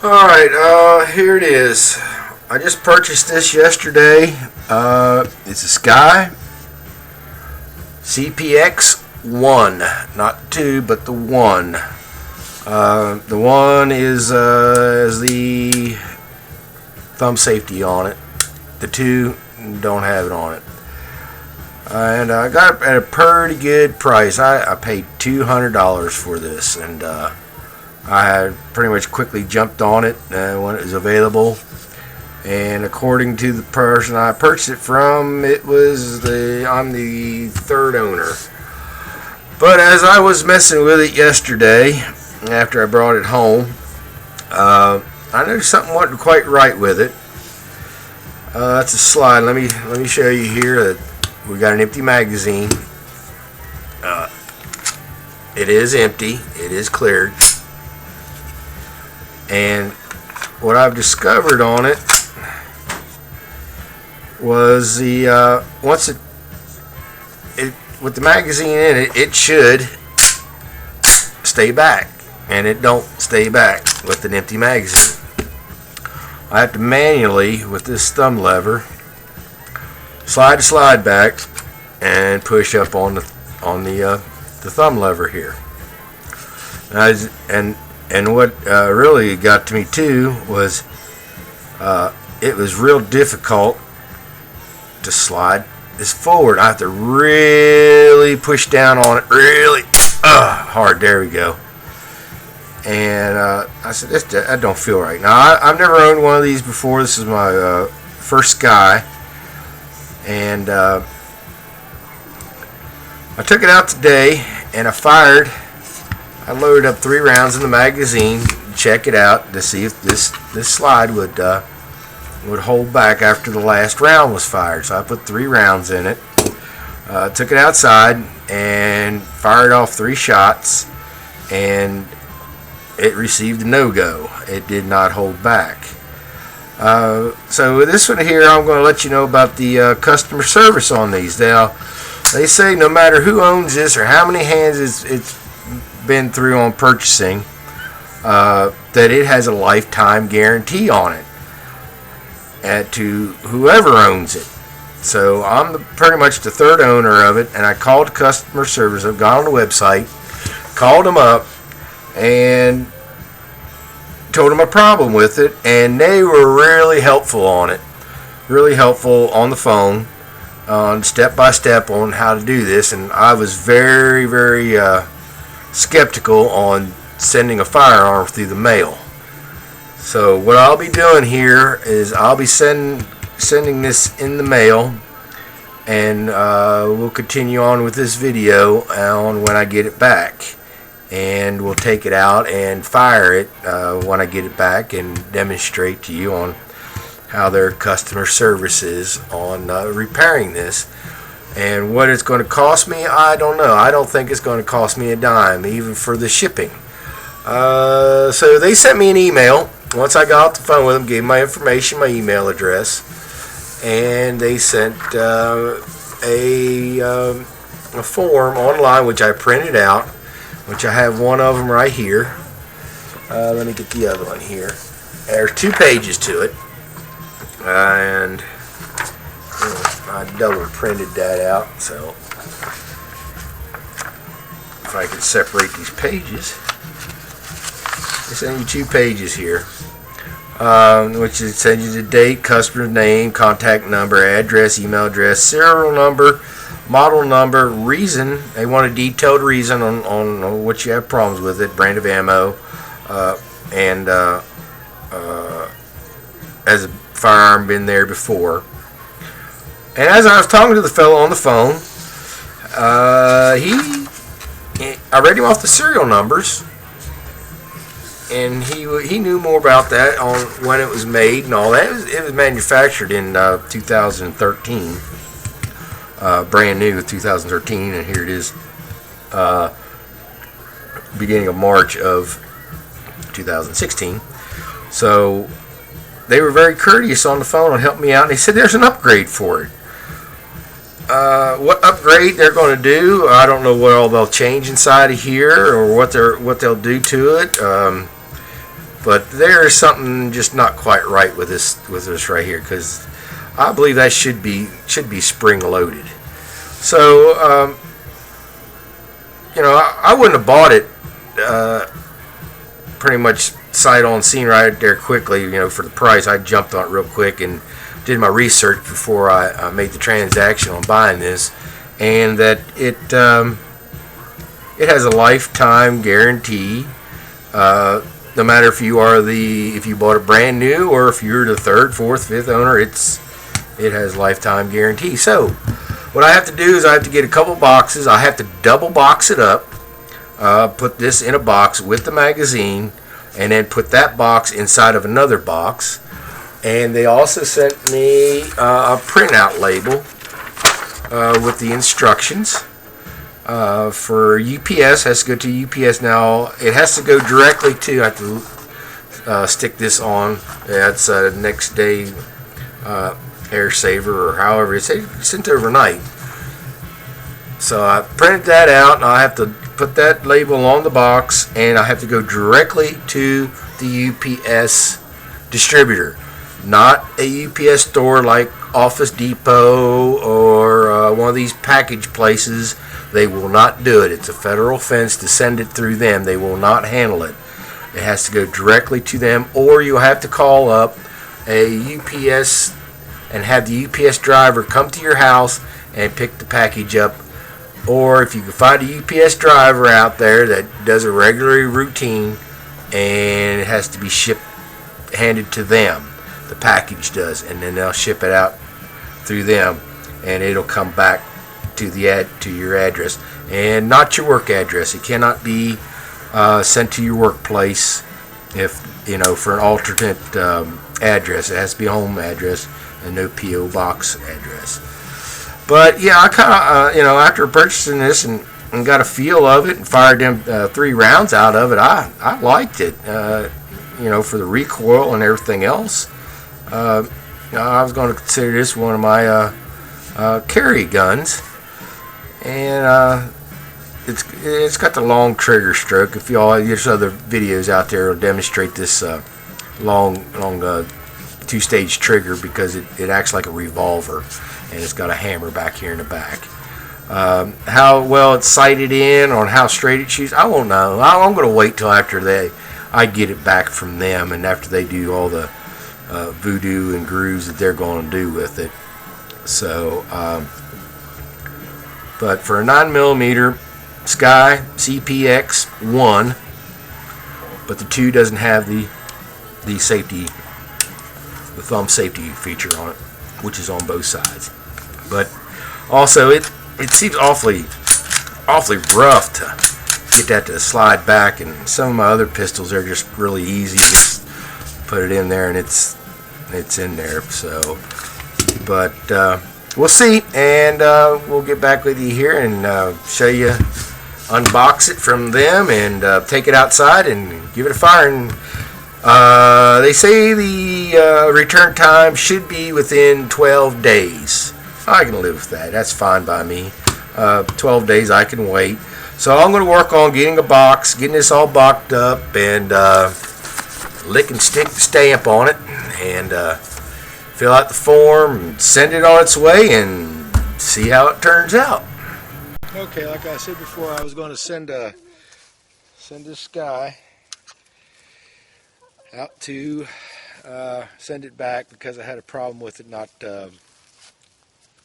Alright, here it is. I just purchased this yesterday. It's a SKYY CPX 1, not 2, but the 1. The 1 is the thumb safety on it. The 2 don't have it on it. And I got it at a pretty good price. I paid $200 for this, and I had pretty much quickly jumped on it when it was available. And according to the person I purchased it from, I'm the third owner. But as I was messing with it yesterday, after I brought it home, I noticed something wasn't quite right with it. That's a slide. Let me show you here that we got an empty magazine. It is empty. It is cleared. And what I've discovered on it was the once it with the magazine in it, it should stay back, and it don't stay back with an empty magazine. I have to manually, with this thumb lever, slide back and push up on the thumb lever here. And what really got to me too was it was real difficult to slide this forward. I have to really push down on it really hard. There we go. And I said, that don't feel right. Now I've never owned one of these before. This is my first SKYY, and I took it out today and I loaded up 3 rounds in the magazine to check it out to see if this slide would hold back after the last round was fired. So I put 3 rounds in it, took it outside and fired off 3 shots, and it received a no-go. It did not hold back. So with this one here, I'm going to let you know about the customer service on these. Now, they say no matter who owns this or how many hands it's been through on purchasing, that it has a lifetime guarantee on it to whoever owns it. So I'm pretty much the third owner of it, and I called customer service. I've gone on the website, called them up, and told them a problem with it, and they were really helpful on it. Really helpful on the phone, on step by step on how to do this. And I was very, very skeptical on sending a firearm through the mail. So what I'll be doing here is I'll be sending this in the mail, and we'll continue on with this video on when I get it back, and we'll take it out and fire it when I get it back, and demonstrate to you on how their customer service is on repairing this. And what it's going to cost me, I don't know. I don't think it's going to cost me a dime, even for the shipping. So they sent me an email once I got off the phone with them, gave my information, my email address, and they sent a form online, which I printed out, which I have one of them right here. Let me get the other one here. There's 2 pages to it, and I double printed that out, so if I could separate these pages. They send you 2 pages here, which it sends you the date, customer's name, contact number, address, email address, serial number, model number, reason. They want a detailed reason on what you have problems with it, brand of ammo, and has a firearm been there before. And as I was talking to the fellow on the phone, I read him off the serial numbers, and he knew more about that on when it was made and all that. It was manufactured in 2013, brand new 2013, and here it is, beginning of March of 2016. So they were very courteous on the phone and helped me out, and they said there's an upgrade for it. What upgrade they're going to do, I don't know what all they'll change inside of here or what they'll do to it. But there is something just not quite right with this right here, because I believe that should be spring loaded. So I wouldn't have bought it pretty much sight on scene right there quickly. For the price, I jumped on it real quick and did my research before I made the transaction on buying this, and that it has a lifetime guarantee. No matter if you bought it brand new or if you're the third, fourth, fifth owner, it has lifetime guarantee. So what I have to do is I have to get a couple boxes. I have to double box it up, put this in a box with the magazine, and then put that box inside of another box. And they also sent me a printout label with the instructions. For UPS, has to go to UPS. Now it has to go directly to, I have to stick this on. That's next day air saver, or however it's sent overnight. So I printed that out, and I have to put that label on the box, and I have to go directly to the UPS distributor, not a UPS store like Office Depot or one of these package places. They will not do it. It's a federal offense to send it through them. They will not handle it. It has to go directly to them, or you'll have to call up a UPS and have the UPS driver come to your house and pick the package up. Or if you can find a UPS driver out there that does a regular routine, and it has to be handed to them, the package does, and then they'll ship it out through them, and it'll come back to your address, and not your work address. It cannot be sent to your workplace for an alternate address. It has to be a home address and no PO box address. But yeah, I kind of after purchasing this and got a feel of it and fired them 3 rounds out of it, I liked it. For the recoil and everything else. I was going to consider this one of my carry guns, and it's got the long trigger stroke. If there's other videos out there will demonstrate this long 2-stage trigger, because it acts like a revolver, and it's got a hammer back here in the back. How well it's sighted in, or how straight it shoots, I won't know. I'm going to wait till after I get it back from them, and after they do all the voodoo and grooves that they're going to do with it. So, but for a 9mm Sky CPX 1, but the 2 doesn't have the thumb safety feature on it, which is on both sides. But also it seems awfully rough to get that to slide back, and some of my other pistols are just really easy. Just put it in there and it's in there. So, but we'll see, and we'll get back with you here and show you, unbox it from them, and take it outside and give it a fire. And they say the return time should be within 12 days. I can live with that. That's fine by me. 12 days I can wait. So I'm going to work on getting a box, getting this all boxed up, and lick and stick the stamp on it, and fill out the form, and send it on its way, and see how it turns out. Okay, like I said before, I was going to send this guy out to send it back, because I had a problem with it not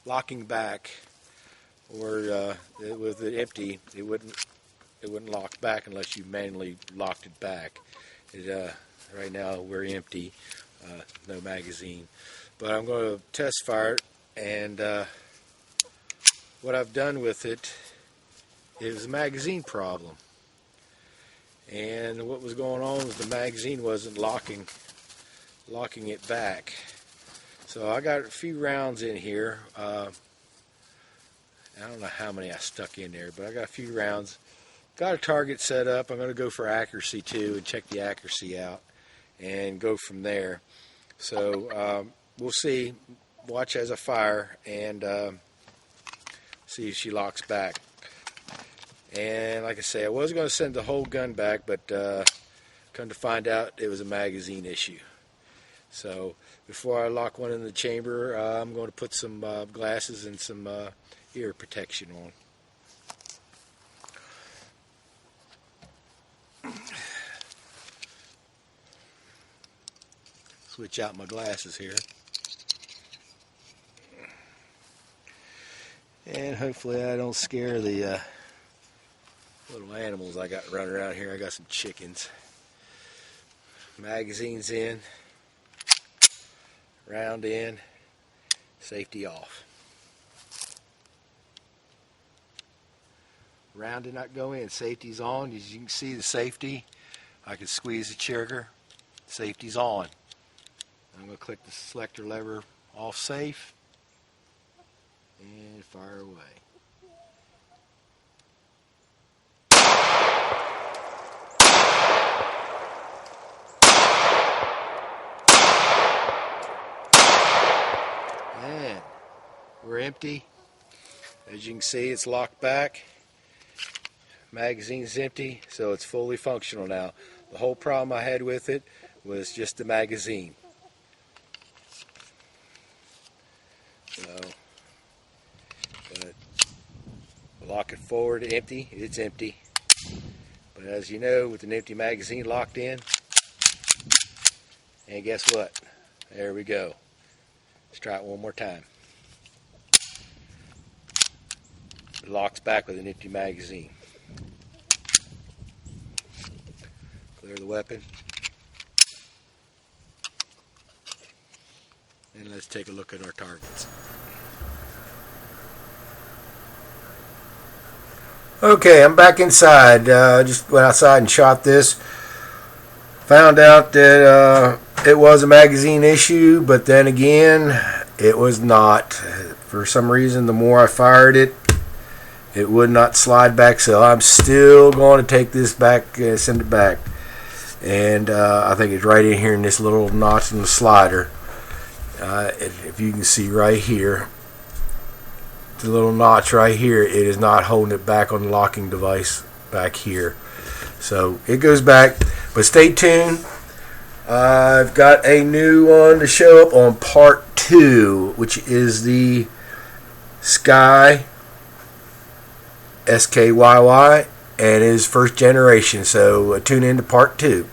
locking back, or with it empty, it wouldn't lock back unless you manually locked it back. Right now we're empty, no magazine, but I'm going to test fire it, and what I've done with it is a magazine problem. And what was going on was the magazine wasn't locking it back. So I got a few rounds in here. I don't know how many I stuck in there, but I got a few rounds. Got a target set up. I'm going to go for accuracy too, and check the accuracy out, and go from there. So we'll see. Watch as I fire, and see if she locks back. And like I say, I was going to send the whole gun back, but Come to find out, it was a magazine issue. So before I lock one in the chamber, I'm going to put some glasses and some ear protection on. Switch out my glasses here. And hopefully I don't scare the little animals I got running around here. I got some chickens. Magazines in, round in, safety off. Round did not go in, safety's on. As you can see, the safety, I can squeeze the trigger, safety's on. I'm going to click the selector lever off safe and fire away. And we're empty. As you can see, it's locked back. Magazine's empty, so it's fully functional now. The whole problem I had with it was just the magazine. So, but lock it forward, empty, it's empty. But as you know, with an empty magazine locked in, and guess what? There we go. Let's try it one more time. It locks back with an empty magazine. Clear the weapon. And let's take a look at our targets. Okay, I'm back inside. Just went outside and shot this. Found out that it was a magazine issue, but then again, it was not. For some reason, the more I fired it, it would not slide back. So I'm still going to take this back, send it back. And I think it's right in here in this little notch in the slider. If you can see right here, the little notch right here, it is not holding it back on the locking device back here. So it goes back, but stay tuned. I've got a new one to show up on part 2, which is the SKYY, and is first generation. So tune in to part 2.